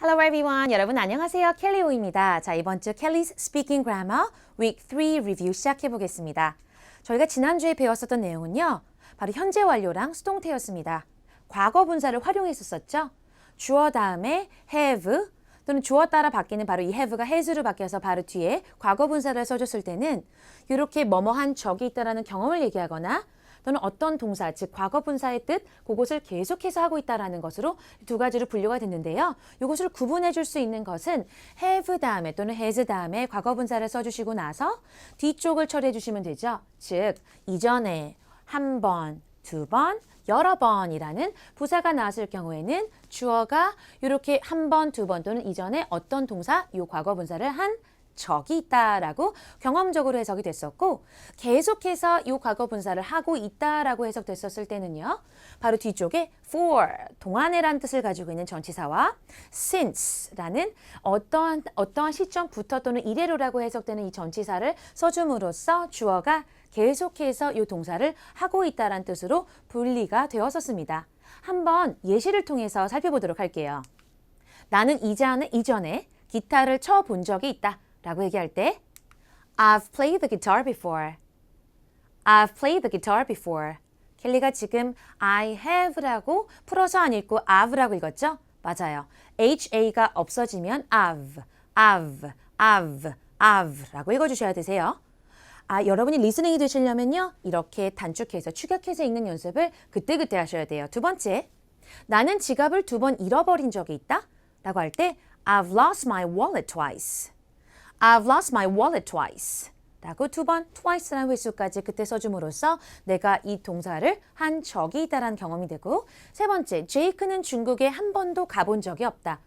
Hello everyone. 여러분 안녕하세요. 켈리오입니다. 자, 이번 주 Kelly's Speaking Grammar Week 3 리뷰 시작해 보겠습니다. 저희가 지난주에 배웠었던 내용은요. 바로 현재 완료랑 수동태였습니다. 과거 분사를 활용했었죠. 주어 다음에 have 또는 주어 따라 바뀌는 바로 이 have가 has로 바뀌어서 바로 뒤에 과거 분사를 써줬을 때는 이렇게 뭐뭐한 적이 있다라는 경험을 얘기하거나 또는 어떤 동사, 즉 과거 분사의 뜻, 그것을 계속해서 하고 있다라는 것으로 두 가지로 분류가 됐는데요. 이것을 구분해 줄 수 있는 것은 have 다음에 또는 has 다음에 과거 분사를 써주시고 나서 뒤쪽을 처리해 주시면 되죠. 즉, 이전에 한 번, 두 번, 여러 번이라는 부사가 나왔을 경우에는 주어가 이렇게 한 번, 두 번 또는 이전에 어떤 동사, 이 과거 분사를 한 적이 있다라고 경험적으로 해석이 됐었고 계속해서 이 과거 분사를 하고 있다라고 해석됐었을 때는요. 바로 뒤쪽에 for, 동안에라는 뜻을 가지고 있는 전치사와 since라는 어떠한 시점부터 또는 이래로라고 해석되는 이 전치사를 써줌으로써 주어가 계속해서 이 동사를 하고 있다라는 뜻으로 분리가 되었었습니다. 한번 예시를 통해서 살펴보도록 할게요. 나는 이전에 기타를 쳐본 적이 있다 라고 얘기할 때 I've played the guitar before. I've played the guitar before. 켈리가 지금 I have라고 풀어서 안 읽고 I've라고 읽었죠? 맞아요. HA가 없어지면 I've 라고 읽어주셔야 되세요. 여러분이 리스닝이 되시려면요. 이렇게 단축해서 축약해서 읽는 연습을 그때그때 하셔야 돼요. 두 번째, 나는 지갑을 2번 잃어버린 적이 있다 라고 할 때 I've lost my wallet twice. I've lost my wallet twice. 라고 2번 twice라는 횟수까지 그때 써줌으로써 내가 이 동사를 한 적이 있다라는 경험이 되고 세 번째, 제이크는 중국에 한 번도 가본 적이 없다.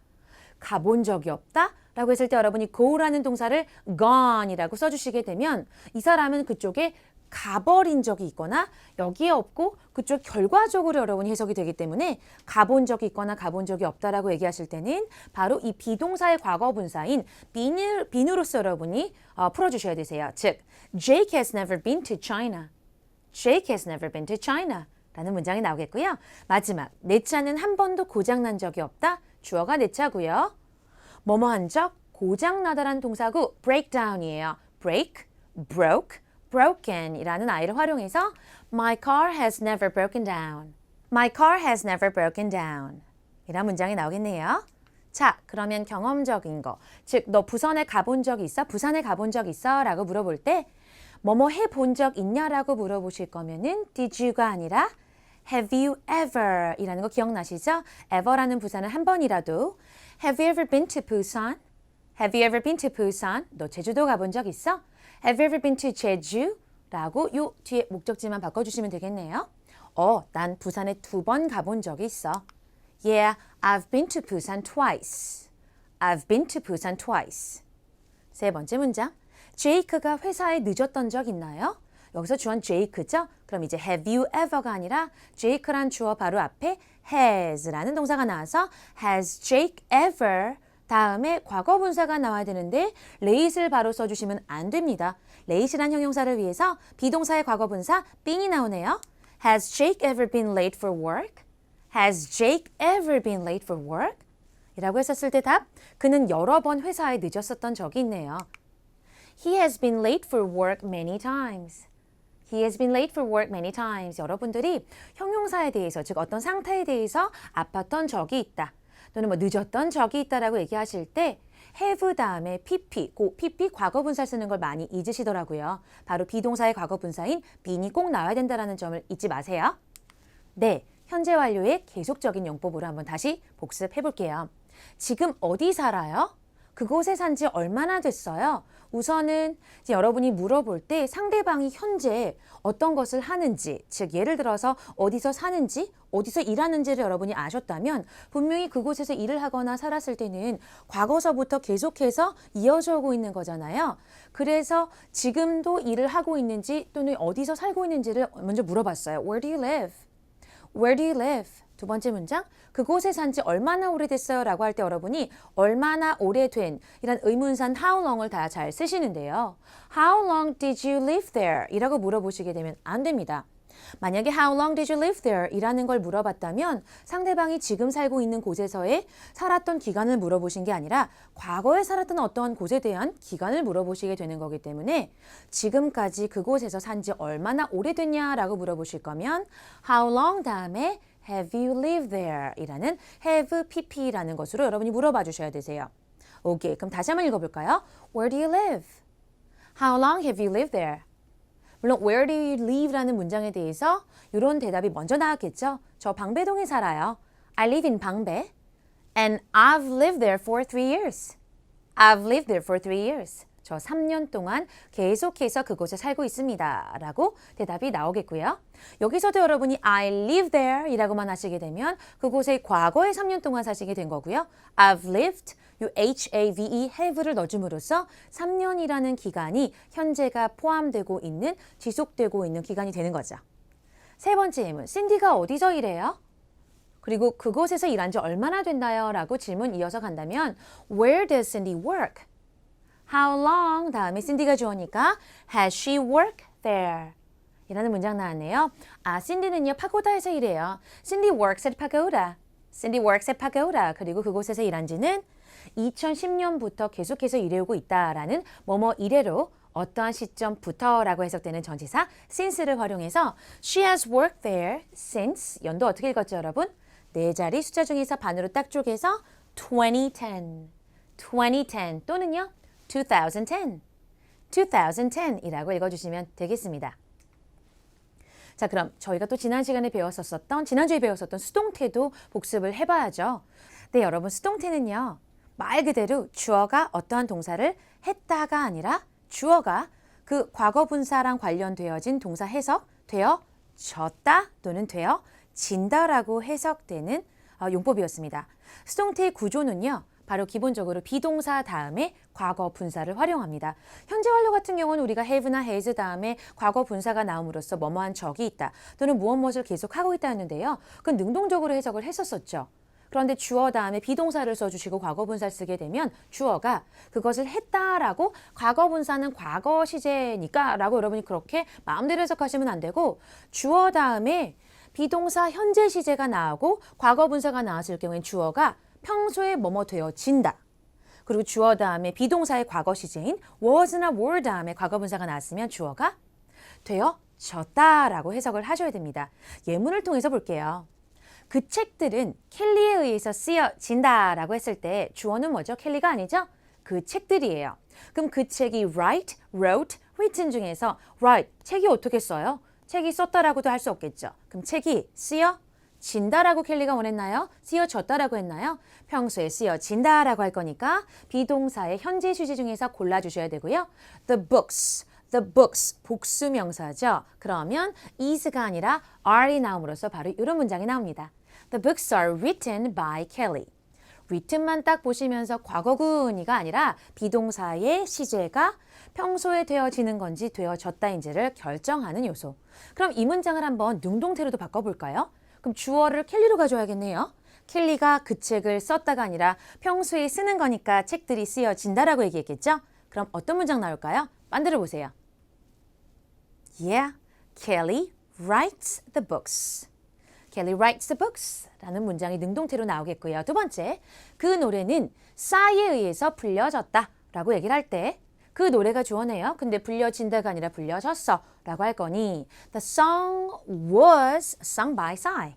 가본 적이 없다? 라고 했을 때 여러분이 go라는 동사를 gone이라고 써주시게 되면 이 사람은 그쪽에 가버린 적이 있거나 여기에 없고 그쪽 결과적으로 여러분이 해석이 되기 때문에 가본 적이 있거나 가본 적이 없다라고 얘기하실 때는 바로 이 비동사의 과거 분사인 bene으로서 여러분이 풀어주셔야 되세요. 즉, Jake has never been to China. Jake has never been to China 라는 문장이 나오겠고요. 마지막, 내 차는 한 번도 고장난 적이 없다. 주어가 내 차고요. 뭐뭐한 적, 고장나다라는 동사구 breakdown이에요. break, broke, broken 이라는 I를 활용해서 My car has never broken down. My car has never broken down. 이란 문장이 나오겠네요. 자, 그러면 경험적인 거. 즉, 너 부산에 가본 적 있어? 부산에 가본 적 있어? 라고 물어볼 때 뭐뭐 해본 적 있냐라고 물어보실 거면은 did you가 아니라 have you ever 이라는 거 기억나시죠? ever라는 부사는 한 번이라도 Have you ever been to Busan? Have you ever been to Busan? 너 제주도 가본 적 있어? Have you ever been to 제주? 라고 요 뒤에 목적지만 바꿔주시면 되겠네요. 난 부산에 2번 가본 적이 있어. Yeah, I've been to Busan twice. I've been to Busan twice. 세 번째 문장. 제이크가 회사에 늦었던 적 있나요? 여기서 주어는 제이크죠? 그럼 이제 have you ever가 아니라 제이크란 주어 바로 앞에 has라는 동사가 나와서 has Jake ever 다음에 과거 분사가 나와야 되는데 late을 바로 써주시면 안 됩니다. late이란 형용사를 위해서 비동사의 과거 분사 being이 나오네요. Has Jake ever been late for work? Has Jake ever been late for work? 이라고 했었을 때 답, 그는 여러 번 회사에 늦었었던 적이 있네요. He has been late for work many times. He has been late for work many times. 여러분들이 형용사에 대해서, 즉 어떤 상태에 대해서 아팠던 적이 있다. 또는 늦었던 적이 있다라고 얘기하실 때 have 다음에 pp, pp 과거 분사 쓰는 걸 많이 잊으시더라고요. 바로 비동사의 과거 분사인 being이 꼭 나와야 된다는 점을 잊지 마세요. 네, 현재 완료의 계속적인 용법으로 한번 다시 복습해 볼게요. 지금 어디 살아요? 그곳에 산 지 얼마나 됐어요? 우선은 이제 여러분이 물어볼 때 상대방이 현재 어떤 것을 하는지, 즉 예를 들어서 어디서 사는지, 어디서 일하는지를 여러분이 아셨다면 분명히 그곳에서 일을 하거나 살았을 때는 과거서부터 계속해서 이어져 오고 있는 거잖아요. 그래서 지금도 일을 하고 있는지 또는 어디서 살고 있는지를 먼저 물어봤어요. Where do you live? Where do you live? 두 번째 문장, 그곳에 산 지 얼마나 오래됐어요? 라고 할 때 여러분이 얼마나 오래된 이란 의문산 how long을 다 잘 쓰시는데요. How long did you live there? 이라고 물어보시게 되면 안 됩니다. 만약에 How long did you live there? 이라는 걸 물어봤다면 상대방이 지금 살고 있는 곳에서의 살았던 기간을 물어보신 게 아니라 과거에 살았던 어떠한 곳에 대한 기간을 물어보시게 되는 거기 때문에 지금까지 그곳에서 산 지 얼마나 오래됐냐라고 물어보실 거면 How long 다음에 Have you lived there? 이라는 have pp라는 것으로 여러분이 물어봐 주셔야 되세요. 오케이, 그럼 다시 한번 읽어볼까요? Where do you live? How long have you lived there? 물론 Where do you live라는 문장에 대해서 이런 대답이 먼저 나왔겠죠. 저 방배동에 살아요. I live in 방배. And I've lived there for 3 years. I've lived there for 3 years. 저 3년 동안 계속해서 그곳에 살고 있습니다. 라고 대답이 나오겠고요. 여기서도 여러분이 I live there 이라고만 하시게 되면 그곳에 과거에 3년 동안 사시게 된 거고요. I've lived, 요 have, have를 넣어줌으로써 3년이라는 기간이 현재가 포함되고 있는, 지속되고 있는 기간이 되는 거죠. 세 번째 예문, 신디가 어디서 일해요? 그리고 그곳에서 일한 지 얼마나 됐나요? 라고 질문 이어서 간다면 Where does Cindy work? How long 다음에 신디가 주어니까 Has she worked there? 이라는 문장 나왔네요. 아, 신디는요 파고다에서 일해요. Cindy works at Pagoda. Cindy works at Pagoda. 그리고 그곳에서 일한 지는 2010년부터 계속해서 일해오고 있다라는 뭐뭐 이래로 어떠한 시점부터라고 해석되는 전치사 since를 활용해서 She has worked there since 연도 어떻게 읽었죠 여러분? 네 자리 숫자 중에서 반으로 딱 쪼개서 2010 또는요 2010이라고 읽어주시면 되겠습니다. 자, 그럼 저희가 또 지난주에 배웠었던 수동태도 복습을 해봐야죠. 네, 여러분 수동태는요. 말 그대로 주어가 어떠한 동사를 했다가 아니라 주어가 그 과거 분사랑 관련되어진 동사 해석 되어졌다 또는 되어진다라고 해석되는 용법이었습니다. 수동태의 구조는요. 바로 기본적으로 비동사 다음에 과거 분사를 활용합니다. 현재 완료 같은 경우는 우리가 have나 has 다음에 과거 분사가 나옴으로써 뭐뭐한 적이 있다 또는 무엇을 계속하고 있다 했는데요. 그건 능동적으로 해석을 했었었죠. 그런데 주어 다음에 비동사를 써주시고 과거 분사를 쓰게 되면 주어가 그것을 했다라고 과거 분사는 과거 시제니까 라고 여러분이 그렇게 마음대로 해석하시면 안 되고 주어 다음에 비동사 현재 시제가 나오고 과거 분사가 나왔을 경우엔 주어가 평소에 뭐뭐 되어진다. 그리고 주어 다음에 비동사의 과거 시제인 was나 were 다음에 과거 분사가 나왔으면 주어가 되어졌다라고 해석을 하셔야 됩니다. 예문을 통해서 볼게요. 그 책들은 켈리에 의해서 쓰여진다라고 했을 때 주어는 뭐죠? 켈리가 아니죠? 그 책들이에요. 그럼 그 책이 write, wrote, written 중에서 write, 책이 어떻게 써요? 책이 썼다라고도 할 수 없겠죠. 그럼 책이 쓰여진다라고 켈리가 원했나요? 쓰여졌다라고 했나요? 평소에 쓰여진다라고 할 거니까 비동사의 현재 시제 중에서 골라주셔야 되고요. The books, 복수명사죠. 그러면 is가 아니라 are이 나옴으로써 바로 이런 문장이 나옵니다. The books are written by Kelly. written만 딱 보시면서 과거분이가 아니라 비동사의 시제가 평소에 되어지는 건지 되어졌다인지를 결정하는 요소. 그럼 이 문장을 한번 능동태로도 바꿔볼까요? 그럼 주어를 켈리로 가져야겠네요. 켈리가 그 책을 썼다가 아니라 평소에 쓰는 거니까 책들이 쓰여진다라고 얘기했겠죠? 그럼 어떤 문장 나올까요? 만들어 보세요. Yeah, Kelly writes the books. Kelly writes the books 라는 문장이 능동태로 나오겠고요. 두 번째, 그 노래는 싸이에 의해서 불려졌다 라고 얘기를 할 때 그 노래가 주어네요. 근데 불려진다가 아니라 불려졌어 라고 할 거니 The song was sung by Psy.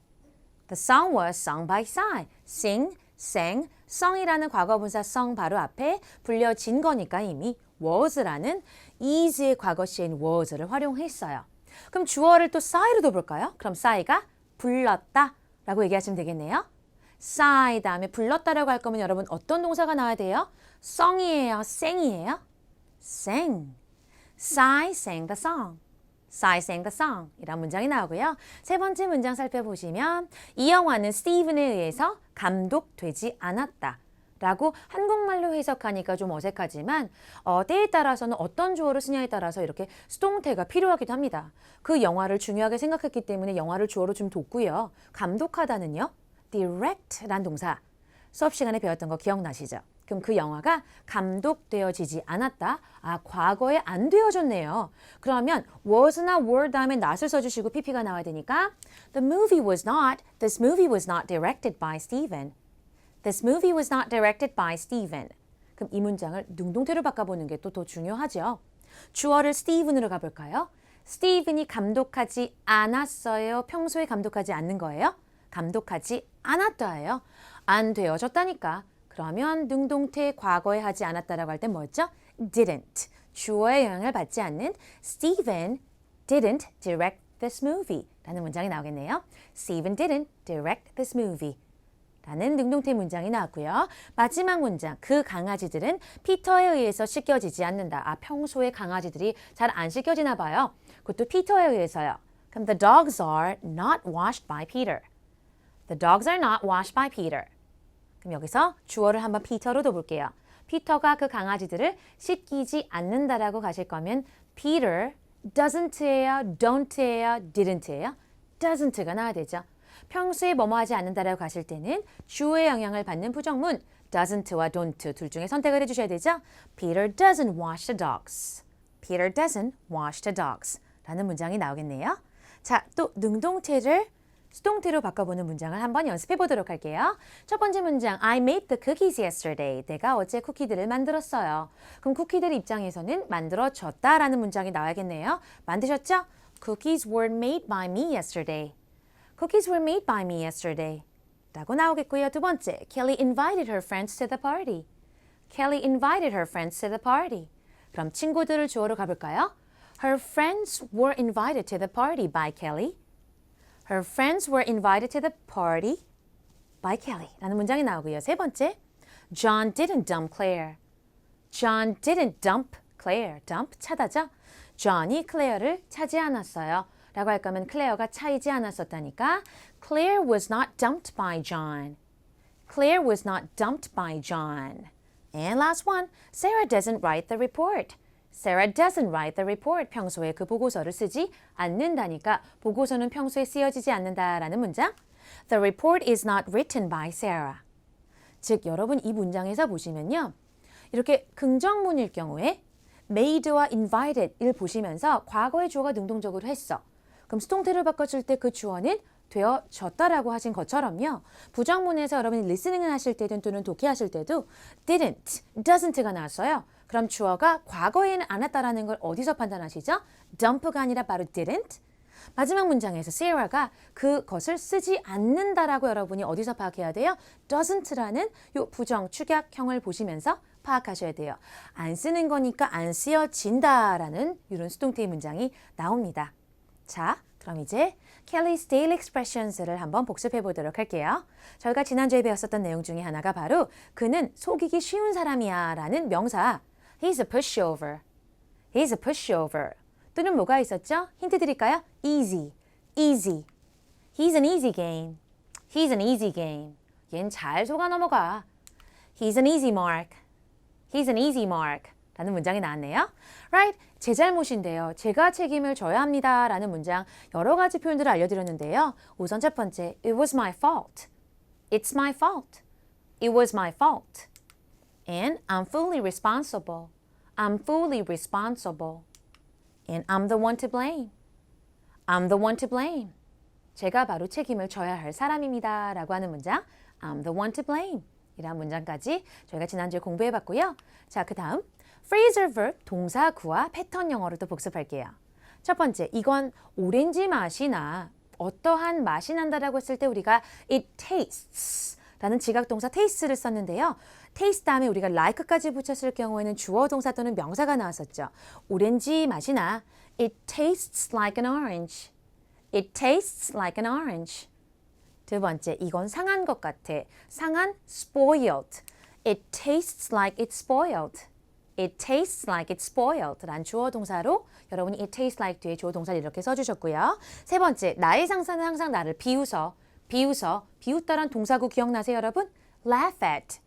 The song was sung by Psy. Sing, sang, sung이라는 과거분사 sung 바로 앞에 불려진 거니까 이미 was라는 is의 과거 시인 was를 활용했어요. 그럼 주어를 또 Psy로 볼까요? 그럼 Psy가 불렀다 라고 얘기하시면 되겠네요. Psy 다음에 불렀다라고 할 거면 여러분 어떤 동사가 나와야 돼요? song이에요? sing이에요? sang. Psy sang the song. Psy sang the song 이란 문장이 나오고요. 세 번째 문장 살펴보시면 이 영화는 스티븐에 의해서 감독되지 않았다 라고 한국말로 해석하니까 좀 어색하지만 때에 따라서는 어떤 주어를 쓰냐에 따라서 이렇게 수동태가 필요하기도 합니다. 그 영화를 중요하게 생각했기 때문에 영화를 주어로 좀 뒀고요. 감독하다는요. direct란 동사 수업 시간에 배웠던 거 기억나시죠? 그럼 그 영화가 감독되어지지 않았다. 아, 과거에 안 되어졌네요. 그러면 was나 were 다음에 not을 써주시고 pp가 나와야 되니까 This movie was not directed by Steven. This movie was not directed by Steven. 그럼 이 문장을 능동태로 바꿔보는 게 또 더 중요하죠. 주어를 Steven으로 가볼까요? 스티븐이 감독하지 않았어요. 평소에 감독하지 않는 거예요? 감독하지 않았다예요. 안 되어졌다니까. 그러면 능동태 과거에 하지 않았다라고 할 땐 뭐였죠? didn't. 주어의 영향을 받지 않는 Steven didn't direct this movie 라는 문장이 나오겠네요. Steven didn't direct this movie 라는 능동태 문장이 나왔고요. 마지막 문장, 그 강아지들은 피터에 의해서 씻겨지지 않는다. 아, 평소에 강아지들이 잘 안 씻겨지나 봐요. 그것도 피터에 의해서요. 그럼 the dogs are not washed by Peter. The dogs are not washed by Peter. 그럼 여기서 주어를 한번 피터로 둬볼게요. 피터가 그 강아지들을 씻기지 않는다라고 가실 거면 Peter doesn't예요, don't예요, didn't예요? doesn't가 나와야 되죠. 평소에 뭐뭐 하지 않는다라고 가실 때는 주어의 영향을 받는 부정문 doesn't와 don't 둘 중에 선택을 해주셔야 되죠. Peter doesn't wash the dogs. Peter doesn't wash the dogs 라는 문장이 나오겠네요. 자, 또 능동태를 수동태로 바꿔보는 문장을 한번 연습해 보도록 할게요. 첫 번째 문장, I made the cookies yesterday. 내가 어제 쿠키들을 만들었어요. 그럼 쿠키들 입장에서는 만들어졌다라는 문장이 나와야겠네요. 만드셨죠? Cookies were made by me yesterday. Cookies were made by me yesterday. 라고 나오겠고요. 두 번째, Kelly invited her friends to the party. Kelly invited her friends to the party. 그럼 친구들을 주어로 가볼까요? Her friends were invited to the party by Kelly. Her friends were invited to the party by Kelly 라는 문장이 나오고요. 세 번째, John didn't dump Claire. John didn't dump Claire. dump, 차다죠? John이 클레어를 차지 않았어요. 라고 할 거면 클레어가 차이지 않았었다니까 Claire was not dumped by John. Claire was not dumped by John. And last one, Sarah doesn't write the report. Sarah doesn't write the report. 평소에 그 보고서를 쓰지 않는다니까 보고서는 평소에 쓰여지지 않는다라는 문장. The report is not written by Sarah. 즉 여러분 이 문장에서 보시면요. 이렇게 긍정문일 경우에 made와 invited을 보시면서 과거의 주어가 능동적으로 했어. 그럼 수동태를 바꿔줄 때 그 주어는 되어졌다라고 하신 것처럼요. 부정문에서 여러분이 listening을 하실 때든 또는 독해하실 때도 didn't, doesn't가 나왔어요. 그럼 주어가 과거에는 안 했다라는 걸 어디서 판단하시죠? dump가 아니라 바로 didn't. 마지막 문장에서 Sarah가 그것을 쓰지 않는다라고 여러분이 어디서 파악해야 돼요? doesn't라는 요 부정 축약형을 보시면서 파악하셔야 돼요. 안 쓰는 거니까 안 쓰여진다라는 이런 수동태의 문장이 나옵니다. 자, 그럼 이제 Kelly's Daily Expressions를 한번 복습해 보도록 할게요. 저희가 지난주에 배웠었던 내용 중에 하나가 바로 그는 속이기 쉬운 사람이야 라는 명사 He's a pushover. He's a pushover. 또는 뭐가 있었죠? 힌트 드릴까요? Easy. Easy. He's an easy game. He's an easy game. 얜 잘 속아 넘어가. He's an easy mark. He's an easy mark. 라는 문장이 나왔네요. Right? 제 잘못인데요. 제가 책임을 져야 합니다. 라는 문장 여러 가지 표현들을 알려드렸는데요. 우선 첫 번째, It was my fault. It's my fault. It was my fault. And I'm fully responsible. I'm fully responsible. And I'm the one to blame. I'm the one to blame. 제가 바로 책임을 져야 할 사람입니다. 라고 하는 문장 I'm the one to blame. 이란 문장까지 저희가 지난주에 공부해봤고요. 자, 그 다음 phrasal verb 동사 구와 패턴 영어로도 복습할게요. 첫 번째, 이건 오렌지 맛이 나. 어떠한 맛이 난다라고 했을 때 우리가 it tastes 라는 지각동사 taste를 썼는데요. taste 다음에 우리가 like까지 붙였을 경우에는 주어 동사 또는 명사가 나왔었죠. 오렌지 맛이 나. It tastes like an orange. It tastes like an orange. 두 번째, 이건 상한 것 같아. 상한 spoiled. It tastes like it's spoiled. It tastes like it's spoiled. 란 주어 동사로 여러분이 it tastes like 뒤에 주어 동사를 이렇게 써주셨고요. 세 번째, 나의 상사는 항상 나를 비웃다란 동사구 기억나세요, 여러분? laugh at.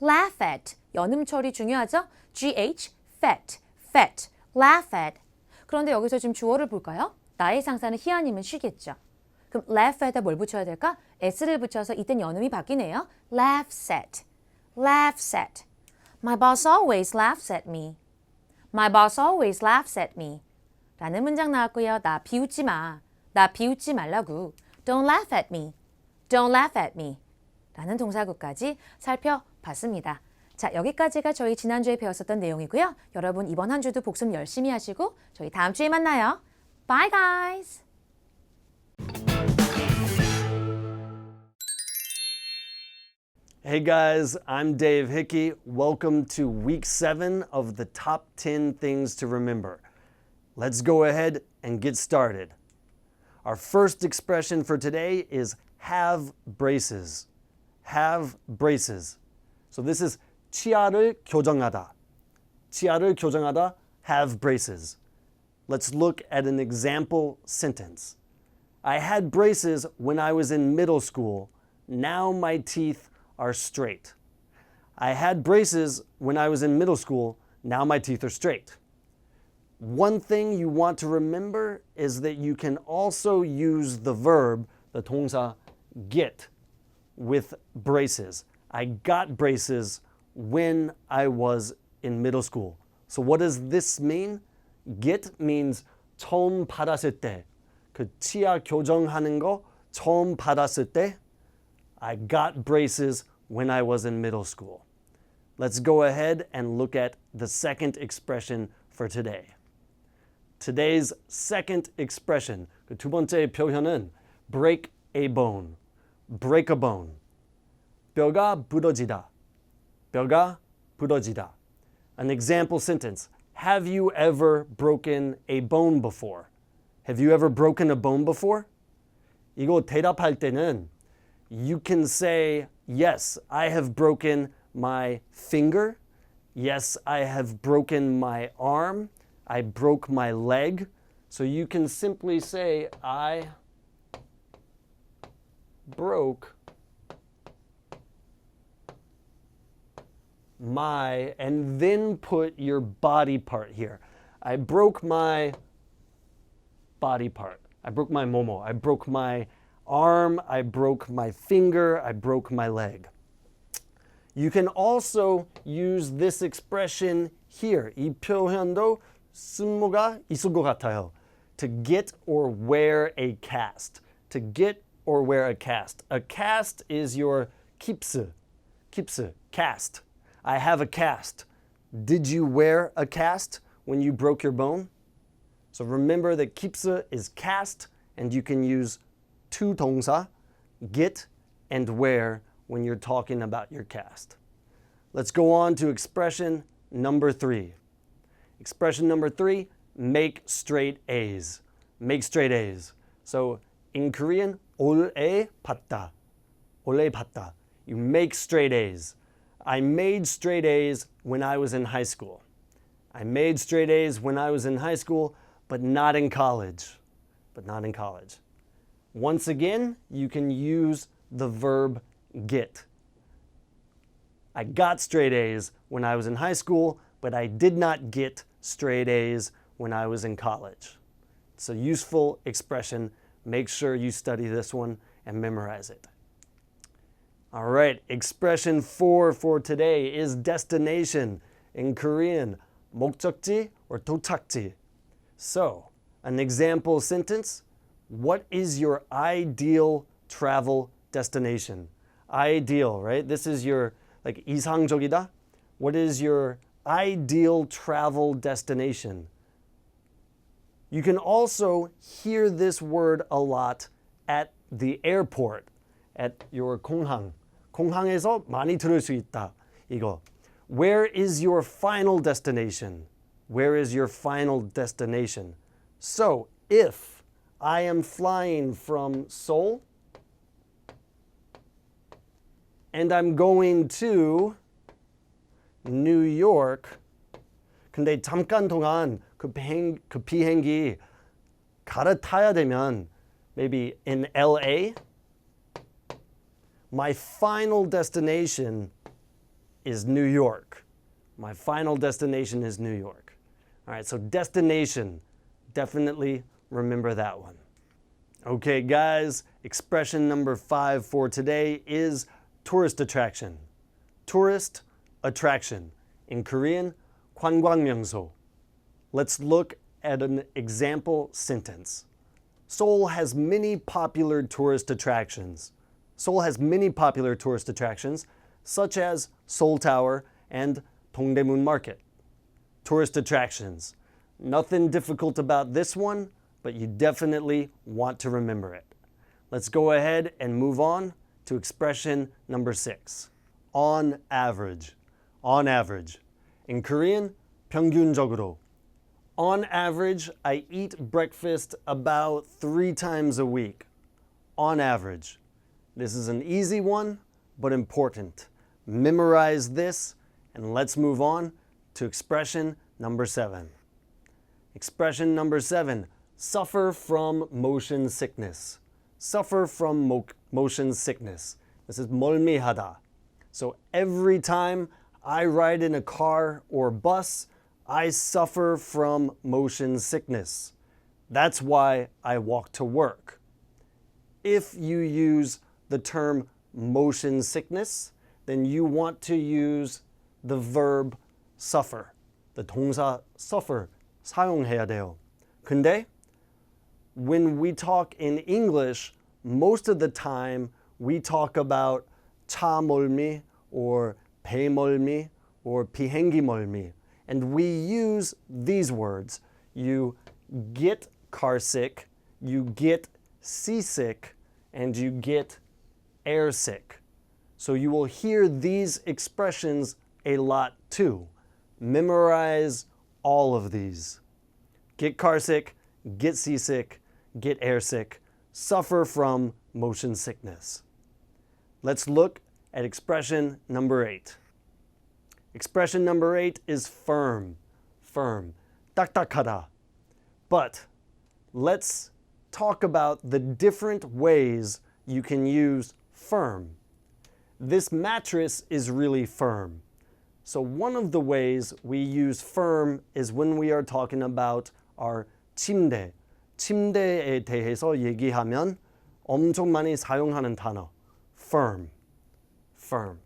laugh at. 연음 처리 중요하죠? gh, fat, fat, laugh at. 그런데 여기서 지금 주어를 볼까요? 나의 상사는 희아님은 쉬겠죠. 그럼 laugh at에 뭘 붙여야 될까? s를 붙여서 이땐 연음이 바뀌네요. laughs at, laughs at. My boss always laughs at me. My boss always laughs at me. 라는 문장 나왔고요. 나 비웃지 마. 나 비웃지 말라고. Don't laugh at me. Don't laugh at me. 라는 동사구까지 살펴봤습니다. 자, 여기까지가 저희 지난주에 배웠었던 내용이고요. 여러분 이번 한 주도 복습 열심히 하시고 저희 다음 주에 만나요. Bye guys! Hey guys, I'm Dave Hickey. Welcome to week 7 of the top 10 things to remember. Let's go ahead and get started. Our first expression for today is have braces. Have braces. So this is 치아를 교정하다. 치아를 교정하다, have braces. Let's look at an example sentence. I had braces when I was in middle school. Now my teeth are straight. I had braces when I was in middle school. Now my teeth are straight. One thing you want to remember is that you can also use the verb, the 동사 get, with braces. I got braces when I was in middle school. So what does this mean? Get means 처음 받았을 때. 그 치아 교정하는 거 처음 받았을 때 I got braces when I was in middle school. Let's go ahead and look at the second expression for today. Today's second expression, 그 두 번째 표현은 break a bone. Break a bone. 뼈가 부러지다. 뼈가 부러지다. An example sentence. Have you ever broken a bone before? Have you ever broken a bone before? 이거 대답할 때는 you can say, yes, I have broken my finger. Yes, I have broken my arm. I broke my leg. So you can simply say, I broke my, and then put your body part here. I broke my body part. I broke my momo. I broke my arm. I broke my finger. I broke my leg. You can also use this expression here. 이 표현도 쓸모가 있을 것 같아요. To get or wear a cast. To get or wear a cast. A cast is your 깁스. 깁스, cast. I have a cast. Did you wear a cast when you broke your bone? So remember that 깁스 is cast, and you can use two 동사, get and wear, when you're talking about your cast. Let's go on to expression number 3. Expression number 3, make straight A's. Make straight A's. So in Korean, 올해 받다. 올해 받다. You make straight A's. I made straight A's when I was in high school. I made straight A's when I was in high school, but not in college. But not in college. Once again, you can use the verb get. I got straight A's when I was in high school, but I did not get straight A's when I was in college. It's a useful expression. Make sure you study this one and memorize it. All right, expression 4 for today is destination. In Korean, 목적지 or 도착지. So, an example sentence, what is your ideal travel destination? Ideal, right? This is your, like, 이상적이다. What is your ideal travel destination? You can also hear this word a lot at the airport, at your 공항. 공항에서 많이 들을 수 있다. 이거. Where is your final destination? Where is your final destination? So, if I am flying from Seoul and I'm going to New York, 근데 잠깐 동안 그 비행기 갈아타야 되면 maybe in LA, my final destination is New York. My final destination is New York. All right, so destination, definitely remember that one. Okay, guys, expression number 5 for today is tourist attraction. Tourist attraction. In Korean, 관광명소. Let's look at an example sentence. Seoul has many popular tourist attractions. Seoul has many popular tourist attractions, such as Seoul Tower and Dongdaemun Market. Tourist attractions. Nothing difficult about this one, but you definitely want to remember it. Let's go ahead and move on to expression number 6. On average. On average. In Korean, 평균적으로. On average, I eat breakfast about 3 times a week. On average. This is an easy one, but important. Memorize this, and let's move on to expression number 7. Expression number 7, suffer from motion sickness. Suffer from motion sickness. This is 멀미하다. So every time I ride in a car or bus, I suffer from motion sickness. That's why I walk to work. If you use the term motion sickness, then you want to use the verb suffer. The 동사 suffer 사용해야 돼요. 근데 when we talk in English, most of the time we talk about 차 멀미 or 배 멀미 or 비행기 멀미. And we use these words. You get car sick, you get seasick, and you get air sick. So you will hear these expressions a lot too. Memorize all of these. Get car sick, get seasick, get air sick, suffer from motion sickness. Let's look at expression number 8. Expression number 8 is firm. Firm. 딱딱하다. But let's talk about the different ways you can use firm. This mattress is really firm. So one of the ways we use firm is when we are talking about our 침대. 침대에 대해서 얘기하면 엄청 많이 사용하는 단어. Firm. Firm.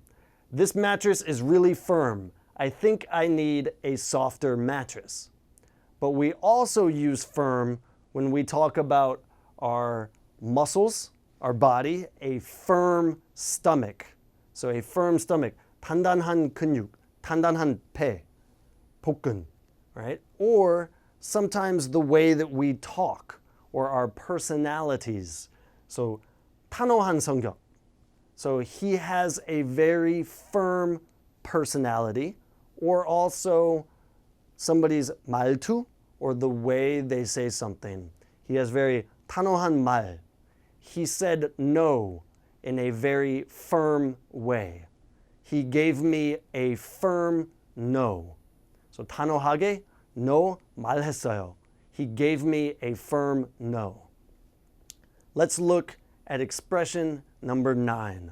This mattress is really firm. I think I need a softer mattress. But we also use firm when we talk about our muscles, our body, a firm stomach. So a firm stomach, 단단한 근육, 단단한 배, 복근, right? Or sometimes the way that we talk or our personalities. So 단호한 성격. So he has a very firm personality, or also somebody's 말투, or the way they say something. He has very 단호한 말. He said no in a very firm way. He gave me a firm no. So 단호하게 no 말했어요. He gave me a firm no. Let's look at expression number 9.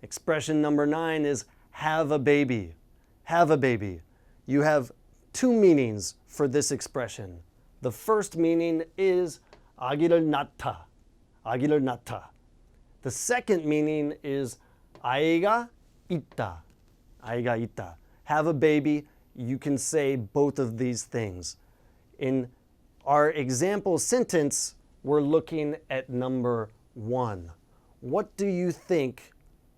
Expression number 9 is have a baby. Have a baby. You have 2 meanings for this expression. The first meaning is 아기를 낳다. 아기를 낳다. The second meaning is 아이가 있다. 아이가 있다. Have a baby. You can say both of these things. In our example sentence, we're looking at number 1. What do you think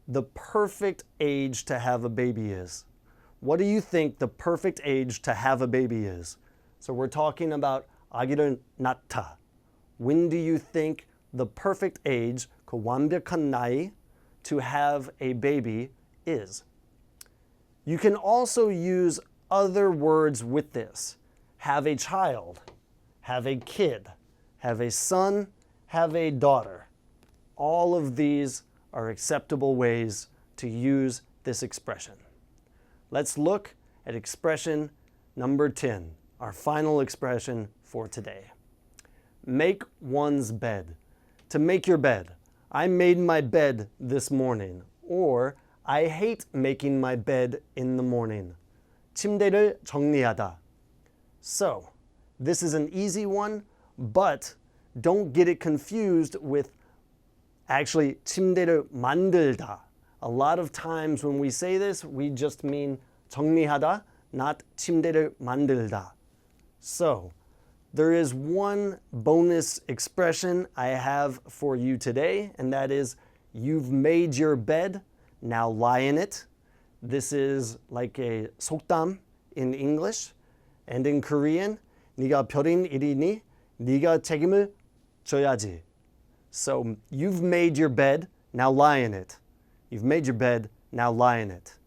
the perfect age to have a baby is? What do you think the perfect age to have a baby is? So we're talking about 아기를 낳다. When do you think the perfect age, 그 완벽한 나이, to have a baby is? You can also use other words with this. Have a child, have a kid, have a son, have a daughter. All of these are acceptable ways to use this expression. Let's look at expression number 10, our final expression for today. Make one's bed. To make your bed. I made my bed this morning. Or I hate making my bed in the morning. 침대를 정리하다. So, this is an easy one, but don't get it confused with actually 침대를 만들다. A lot of times when we say this, we just mean 정리하다, not 침대를 만들다. So, there is one bonus expression I have for you today, and that is, you've made your bed, now lie in it. This is like a 속담 in English, and in Korean, 네가 벼린 일이니 네가 책임을 져야지. So, you've made your bed, now lie in it. You've made your bed, now lie in it.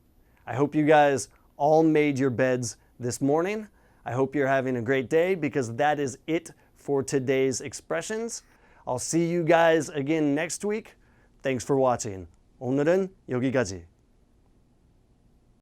I hope you guys all made your beds this morning. I hope you're having a great day because that is it for today's expressions. I'll see you guys again next week. Thanks for watching. 오늘은 여기까지.